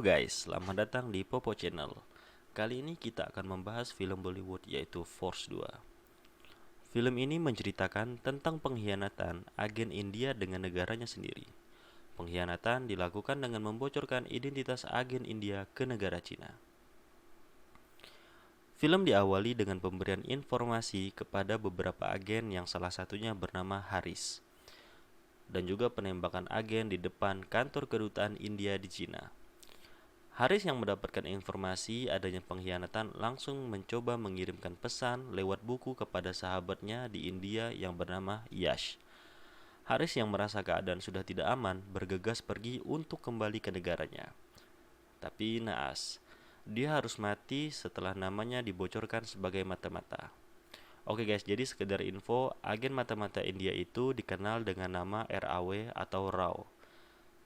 guys, selamat datang di Popo Channel. Kali ini kita akan membahas film Bollywood yaitu Force 2. Film ini menceritakan tentang pengkhianatan agen India dengan negaranya sendiri. Pengkhianatan dilakukan dengan membocorkan identitas agen India ke negara Cina. Film diawali dengan pemberian informasi kepada beberapa agen yang salah satunya bernama Haris, dan juga penembakan agen di depan kantor kedutaan India di Cina. Haris yang mendapatkan informasi adanya pengkhianatan langsung mencoba mengirimkan pesan lewat buku kepada sahabatnya di India yang bernama Yash. Haris yang merasa keadaan sudah tidak aman bergegas pergi untuk kembali ke negaranya. Tapi naas, dia harus mati setelah namanya dibocorkan sebagai mata-mata. Oke guys, jadi sekedar info, agen mata-mata India itu dikenal dengan nama RAW atau RAW.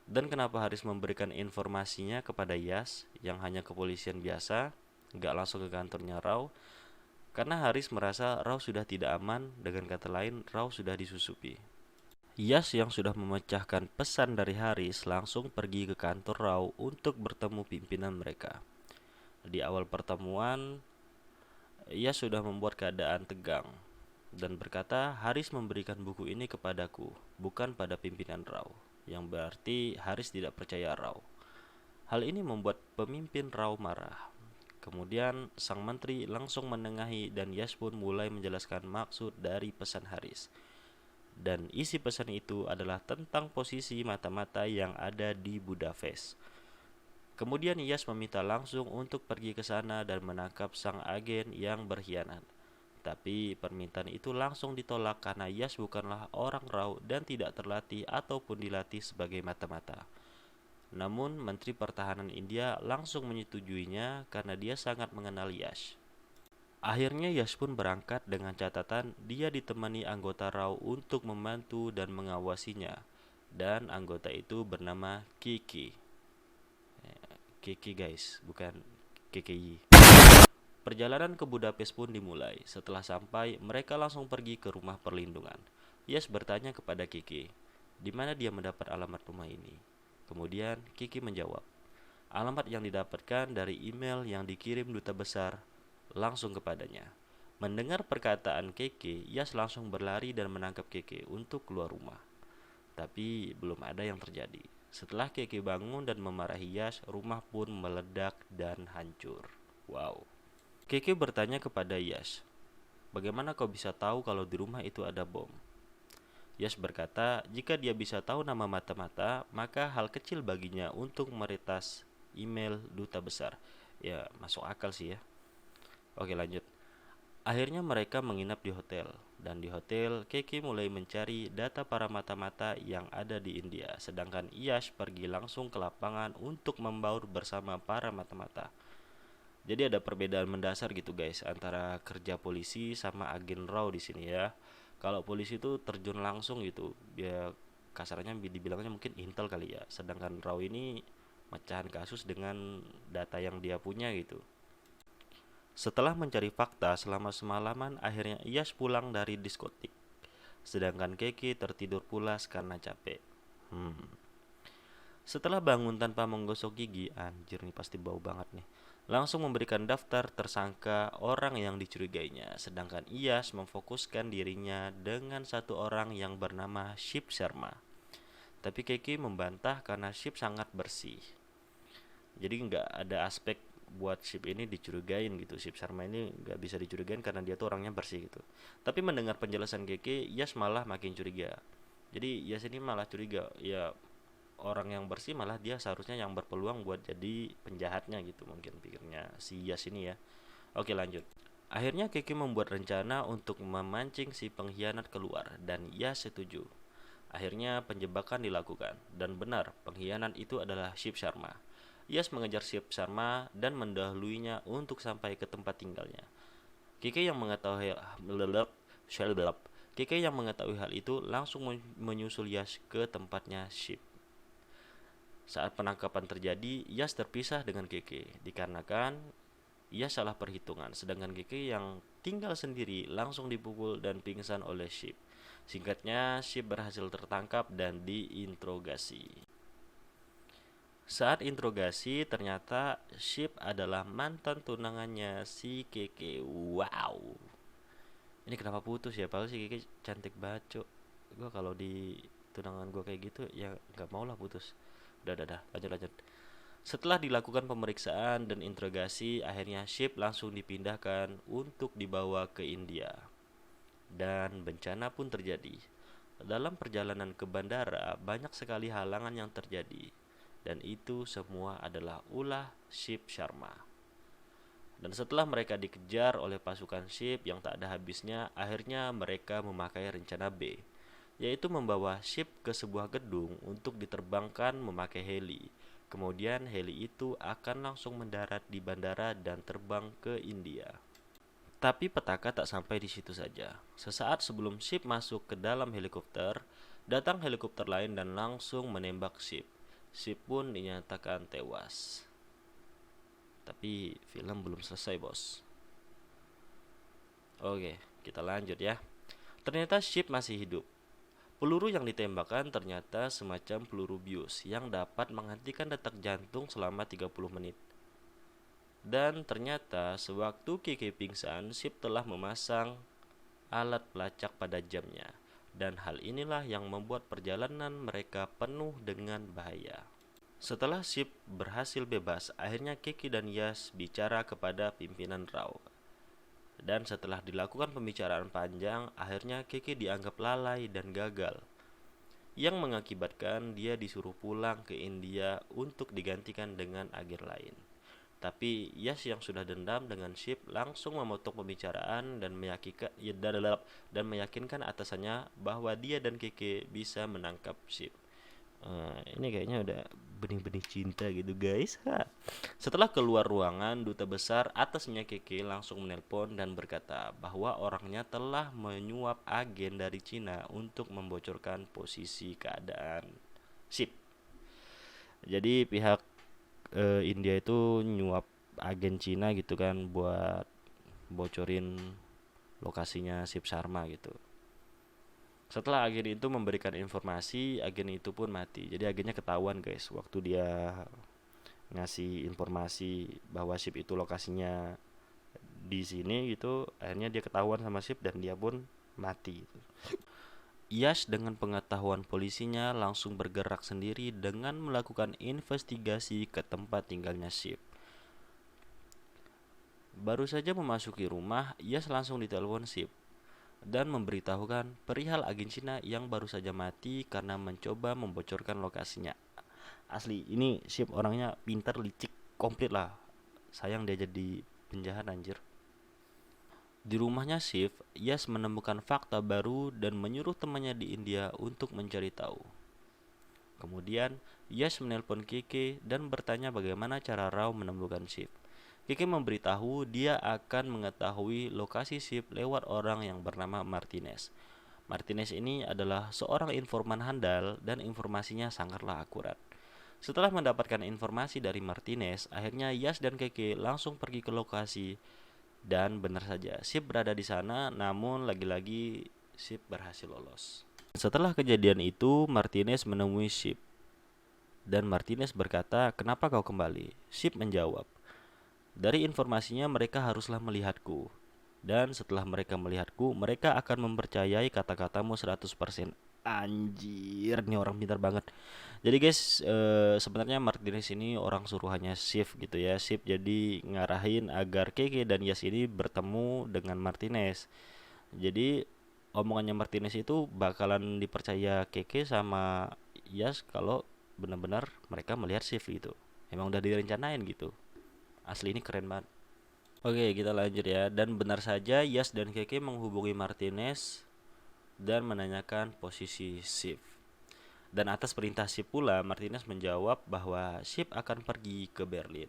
Dan kenapa Haris memberikan informasinya kepada Yas yang hanya kepolisian biasa, nggak langsung ke kantornya Rao? Karena Haris merasa Rao sudah tidak aman, dengan kata lain Rao sudah disusupi. Yas yang sudah memecahkan pesan dari Haris langsung pergi ke kantor Rao untuk bertemu pimpinan mereka. Di awal pertemuan, Yas sudah membuat keadaan tegang dan berkata Haris memberikan buku ini kepadaku, bukan pada pimpinan Rao, yang berarti Haris tidak percaya Rao. Hal ini membuat pemimpin Rao marah. Kemudian sang menteri langsung menengahi dan Yas pun mulai menjelaskan maksud dari pesan Haris. Dan isi pesan itu adalah tentang posisi mata-mata yang ada di Budapest. Kemudian Yas meminta langsung untuk pergi ke sana dan menangkap sang agen yang berkhianat. Tapi permintaan itu langsung ditolak karena Yas bukanlah orang Rao dan tidak terlatih ataupun dilatih sebagai mata-mata. Namun Menteri Pertahanan India langsung menyetujuinya karena dia sangat mengenal Yas. Akhirnya Yas pun berangkat dengan catatan dia ditemani anggota Rao untuk membantu dan mengawasinya. Dan anggota itu bernama Kiki. Kiki guys, bukan KKI. Perjalanan ke Budapest pun dimulai. Setelah sampai, mereka langsung pergi ke rumah perlindungan. Yas bertanya kepada Kiki, di mana dia mendapat alamat rumah ini. Kemudian Kiki menjawab, alamat yang didapatkan dari email yang dikirim duta besar langsung kepadanya. Mendengar perkataan Kiki, Yas langsung berlari dan menangkap Kiki untuk keluar rumah. Tapi belum ada yang terjadi. Setelah Kiki bangun dan memarahi Yas, rumah pun meledak dan hancur. Wow. Kiki bertanya kepada Yas, bagaimana kau bisa tahu kalau di rumah itu ada bom? Yas berkata, jika dia bisa tahu nama mata-mata, maka hal kecil baginya untuk meretas email duta besar. Ya, masuk akal sih ya. Oke, lanjut. Akhirnya mereka menginap di hotel. Dan di hotel, Kiki mulai mencari data para mata-mata yang ada di India. Sedangkan Yas pergi langsung ke lapangan untuk membaur bersama para mata-mata. Jadi ada perbedaan mendasar gitu guys antara kerja polisi sama agen RAW di sini ya. Kalau polisi itu terjun langsung gitu, dia kasarnya dibilangnya mungkin intel kali ya. Sedangkan RAW ini mecahan kasus dengan data yang dia punya gitu. Setelah mencari fakta selama semalaman, akhirnya Iyas pulang dari diskotik. Sedangkan Keki tertidur pulas karena capek. Setelah bangun tanpa menggosok gigi, anjir nih pasti bau banget nih. Langsung memberikan daftar tersangka orang yang dicurigainya. Sedangkan Iyas memfokuskan dirinya dengan satu orang yang bernama Ship Sharma. Tapi Keki membantah karena Ship sangat bersih. Jadi nggak ada aspek buat Ship ini dicurigain gitu. Ship Sharma ini nggak bisa dicurigain karena dia tuh orangnya bersih gitu. Tapi mendengar penjelasan Keki, Iyas malah makin curiga. Jadi Iyas ini malah curiga, ya orang yang bersih malah dia seharusnya yang berpeluang buat jadi penjahatnya gitu mungkin pikirnya si Yas ini ya. Oke, lanjut. Akhirnya Kiki membuat rencana untuk memancing si pengkhianat keluar dan Yas setuju. Akhirnya penjebakan dilakukan dan benar pengkhianat itu adalah Ship Sharma. Yas mengejar Ship Sharma dan mendahuluinya untuk sampai ke tempat tinggalnya. Kiki yang mengetahui Kiki yang mengetahui hal itu langsung menyusul Yas ke tempatnya Ship. Saat penangkapan terjadi, Yas terpisah dengan Keke dikarenakan Yas salah perhitungan, sedangkan Keke yang tinggal sendiri langsung dipukul dan pingsan oleh Ship. Singkatnya, Ship berhasil tertangkap dan diinterogasi. Saat interogasi, ternyata Ship adalah mantan tunangannya si Keke. Wow. Ini kenapa putus ya? Padahal si Keke cantik banget, Cuk. Gue kalau di tunangan gue kayak gitu ya nggak mau lah putus. Udah, lanjut lanjut. Setelah dilakukan pemeriksaan dan interogasi, akhirnya Ship langsung dipindahkan untuk dibawa ke India. Dan bencana pun terjadi. Dalam perjalanan ke bandara, banyak sekali halangan yang terjadi. Dan itu semua adalah ulah Ship Sharma. Dan setelah mereka dikejar oleh pasukan Ship yang tak ada habisnya, akhirnya mereka memakai rencana B, yaitu membawa Ship ke sebuah gedung untuk diterbangkan memakai heli. Kemudian heli itu akan langsung mendarat di bandara dan terbang ke India. Tapi petaka tak sampai di situ saja. Sesaat sebelum Ship masuk ke dalam helikopter, datang helikopter lain dan langsung menembak Ship. Ship pun dinyatakan tewas. Tapi film belum selesai, bos. Oke, kita lanjut ya. Ternyata Ship masih hidup. Peluru yang ditembakkan ternyata semacam peluru bius yang dapat menghentikan detak jantung selama 30 menit. Dan ternyata sewaktu Keke pingsan, Ship telah memasang alat pelacak pada jamnya. Dan hal inilah yang membuat perjalanan mereka penuh dengan bahaya. Setelah Ship berhasil bebas, akhirnya Keke dan Yas bicara kepada pimpinan Rao. Dan setelah dilakukan pembicaraan panjang, akhirnya Keke dianggap lalai dan gagal, yang mengakibatkan dia disuruh pulang ke India untuk digantikan dengan agen lain. Tapi Yas yang sudah dendam dengan Ship langsung memotong pembicaraan dan meyakinkan atasannya bahwa dia dan Keke bisa menangkap Ship. Ini kayaknya udah benih-benih cinta gitu guys. Setelah keluar ruangan, duta besar atasnya Keke langsung menelpon dan berkata bahwa orangnya telah menyuap agen dari Cina untuk membocorkan posisi keadaan Ship. Jadi pihak India itu nyuap agen Cina gitu kan buat bocorin lokasinya Ship Sharma gitu. Setelah agen itu memberikan informasi, agen itu pun mati. Jadi agennya ketahuan guys waktu dia ngasih informasi bahwa Ship itu lokasinya di sini gitu. Akhirnya dia ketahuan sama Ship dan dia pun mati gitu. Yash dengan pengetahuan polisinya langsung bergerak sendiri dengan melakukan investigasi ke tempat tinggalnya Ship. Baru saja memasuki rumah, Yash langsung ditelepon Ship dan memberitahukan perihal agen Cina yang baru saja mati karena mencoba membocorkan lokasinya. Asli, ini Ship orangnya pintar, licik, komplit lah. Sayang dia jadi penjahat anjir. Di rumahnya Ship, Yas menemukan fakta baru dan menyuruh temannya di India untuk mencari tahu. Kemudian, Yas menelpon Keke dan bertanya bagaimana cara Rao menemukan Ship. Keke memberitahu dia akan mengetahui lokasi Ship lewat orang yang bernama Martinez. Martinez ini adalah seorang informan handal dan informasinya sangatlah akurat. Setelah mendapatkan informasi dari Martinez, akhirnya Yas dan Keke langsung pergi ke lokasi. Dan benar saja, Ship berada di sana, namun lagi-lagi Ship berhasil lolos. Setelah kejadian itu, Martinez menemui Ship. Dan Martinez berkata, "Kenapa kau kembali?" Ship menjawab, "Dari informasinya mereka haruslah melihatku. Dan setelah mereka melihatku, mereka akan mempercayai kata-katamu 100%. Anjir, ini orang pintar banget. Jadi guys, sebenarnya Martinez ini orang suruhannya Shift gitu ya. Shift jadi ngarahin agar Keke dan Yas ini bertemu dengan Martinez. Jadi omongannya Martinez itu bakalan dipercaya Keke sama Yas kalau benar-benar mereka melihat Shift gitu. Emang udah direncanain gitu. Asli ini keren banget. Oke, kita lanjut ya. Dan benar saja Yas dan Keke menghubungi Martinez dan menanyakan posisi Shift. Dan atas perintah Shift pula, Martinez menjawab bahwa Shift akan pergi ke Berlin.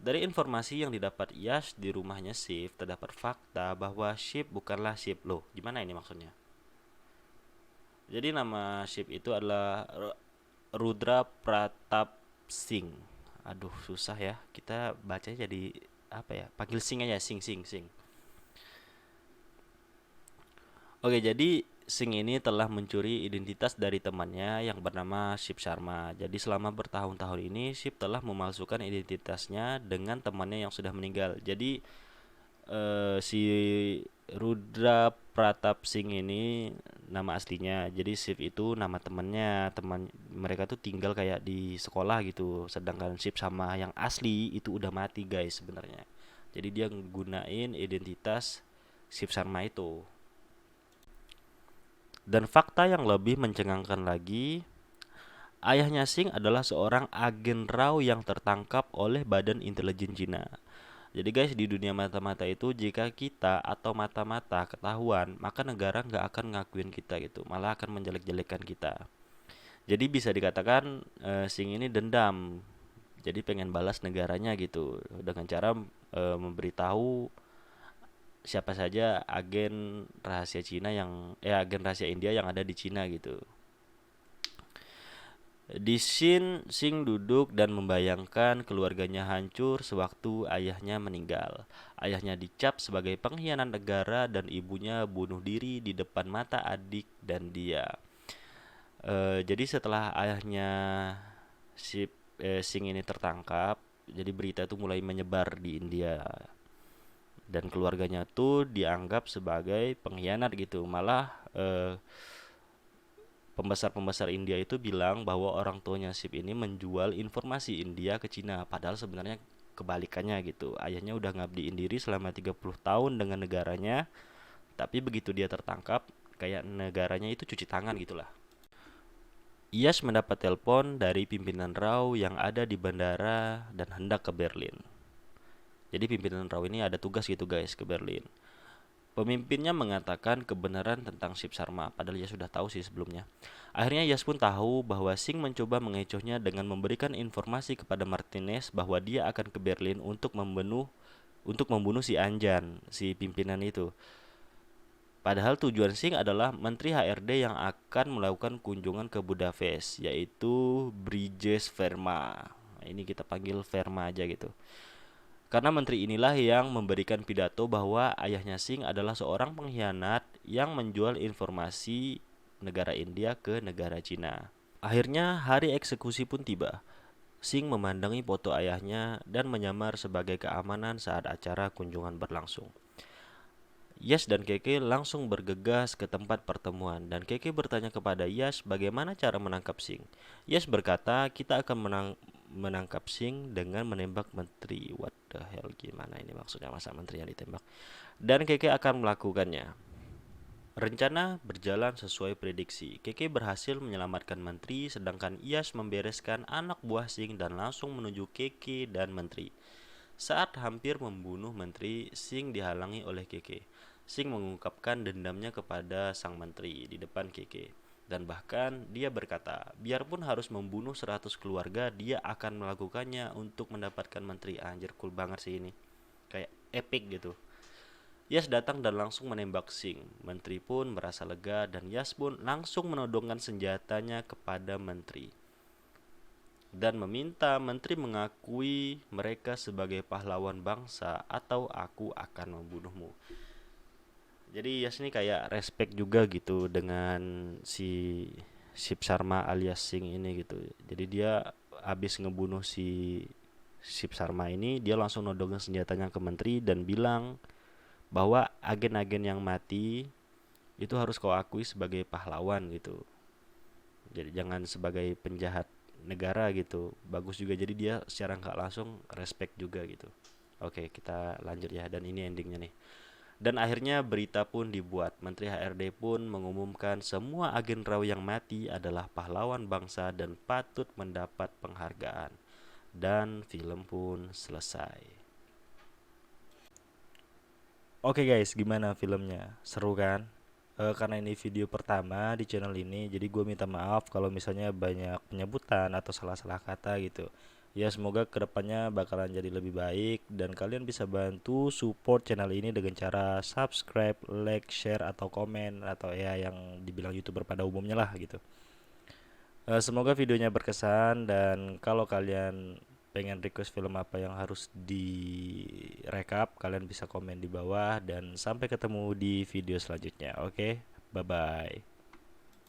Dari informasi yang didapat Yash di rumahnya Shift, terdapat fakta bahwa Shift bukanlah Shift. Loh, gimana ini maksudnya? Jadi nama Shift itu adalah Rudra Pratap Singh. Aduh, susah ya. Kita bacanya jadi apa ya? Panggil Singh aja, Singh. Oke, jadi Singh ini telah mencuri identitas dari temannya yang bernama Ship Sharma. Jadi selama bertahun-tahun ini Ship telah memalsukan identitasnya dengan temannya yang sudah meninggal. Jadi si Rudra Pratap Singh ini nama aslinya. Jadi Ship itu nama temannya. Teman mereka tuh tinggal kayak di sekolah gitu. Sedangkan Ship sama yang asli itu udah mati guys sebenarnya. Jadi dia nggunain identitas Ship Sharma itu. Dan fakta yang lebih mencengangkan lagi, ayahnya Singh adalah seorang agen RAW yang tertangkap oleh Badan Intelijen Cina. Jadi guys, di dunia mata-mata itu jika kita atau mata-mata ketahuan, maka negara nggak akan ngakuin kita gitu, malah akan menjelek-jelekan kita. Jadi bisa dikatakan Singh ini dendam, jadi pengen balas negaranya gitu dengan cara memberitahu siapa saja agen rahasia Cina agen rahasia India yang ada di Cina gitu. Di scene, Singh duduk dan membayangkan keluarganya hancur sewaktu ayahnya meninggal. Ayahnya dicap sebagai pengkhianat negara dan ibunya bunuh diri di depan mata adik dan dia. Jadi setelah ayahnya Singh ini tertangkap, jadi berita itu mulai menyebar di India dan keluarganya tuh dianggap sebagai pengkhianat gitu. Malah pembesar-pembesar India itu bilang bahwa orang tuanya Sip ini menjual informasi India ke Cina, padahal sebenarnya kebalikannya gitu. Ayahnya udah ngabdiin diri selama 30 tahun dengan negaranya, tapi begitu dia tertangkap, kayak negaranya itu cuci tangan gitulah. Iyas mendapat telepon dari pimpinan RAW yang ada di bandara dan hendak ke Berlin. Jadi pimpinan RAW ini ada tugas gitu guys ke Berlin. Pemimpinnya mengatakan kebenaran tentang Ship Sharma, padahal ia sudah tahu sih sebelumnya. Akhirnya Yas pun tahu bahwa Singh mencoba mengecohnya dengan memberikan informasi kepada Martinez bahwa dia akan ke Berlin untuk membunuh si Anjan, si pimpinan itu. Padahal tujuan Singh adalah Menteri HRD yang akan melakukan kunjungan ke Budapest, yaitu Brijesh Verma. Nah, ini kita panggil Verma aja gitu. Karena menteri inilah yang memberikan pidato bahwa ayahnya Singh adalah seorang pengkhianat yang menjual informasi negara India ke negara Cina. Akhirnya hari eksekusi pun tiba. Singh memandangi foto ayahnya dan menyamar sebagai keamanan saat acara kunjungan berlangsung. Yas dan Keke langsung bergegas ke tempat pertemuan dan Keke bertanya kepada Yas bagaimana cara menangkap Singh. Yas berkata, kita akan menangkap Singh dengan menembak menteri. What the hell, gimana ini maksudnya, masa menteri yang ditembak? Dan Keke akan melakukannya. Rencana berjalan sesuai prediksi. Keke berhasil menyelamatkan menteri sedangkan Yas membereskan anak buah Singh dan langsung menuju Keke dan menteri. Saat hampir membunuh menteri, Singh dihalangi oleh Keke. Singh mengungkapkan dendamnya kepada sang menteri di depan Keke. Dan bahkan dia berkata, biarpun harus membunuh 100 keluarga, dia akan melakukannya untuk mendapatkan menteri. Anjir, cool banget sih ini. Kayak epic gitu. Yas datang dan langsung menembak Singh. Menteri pun merasa lega dan Yas pun langsung menodongkan senjatanya kepada menteri dan meminta menteri mengakui mereka sebagai pahlawan bangsa atau aku akan membunuhmu. Jadi Yas ini kayak respect juga gitu dengan si Ship Sharma alias Singh ini gitu. Jadi dia habis ngebunuh si Ship Sharma ini, dia langsung nodongin senjatanya ke menteri dan bilang bahwa agen-agen yang mati itu harus kau akui sebagai pahlawan gitu. Jadi jangan sebagai penjahat negara gitu. Bagus juga, jadi dia secara nggak langsung respect juga gitu. Oke, kita lanjut ya, dan ini endingnya nih. Dan akhirnya berita pun dibuat. Menteri HRD pun mengumumkan semua agen RAW yang mati adalah pahlawan bangsa dan patut mendapat penghargaan. Dan film pun selesai. Oke guys, gimana filmnya? Seru kan? Karena ini video pertama di channel ini, jadi gue minta maaf kalau misalnya banyak penyebutan atau salah-salah kata gitu. Ya semoga kedepannya bakalan jadi lebih baik dan kalian bisa bantu support channel ini dengan cara subscribe, like, share atau komen atau ya yang dibilang youtuber pada umumnya lah gitu. Semoga videonya berkesan dan kalau kalian pengen request film apa yang harus direkap, kalian bisa komen di bawah dan sampai ketemu di video selanjutnya. Oke, Bye bye.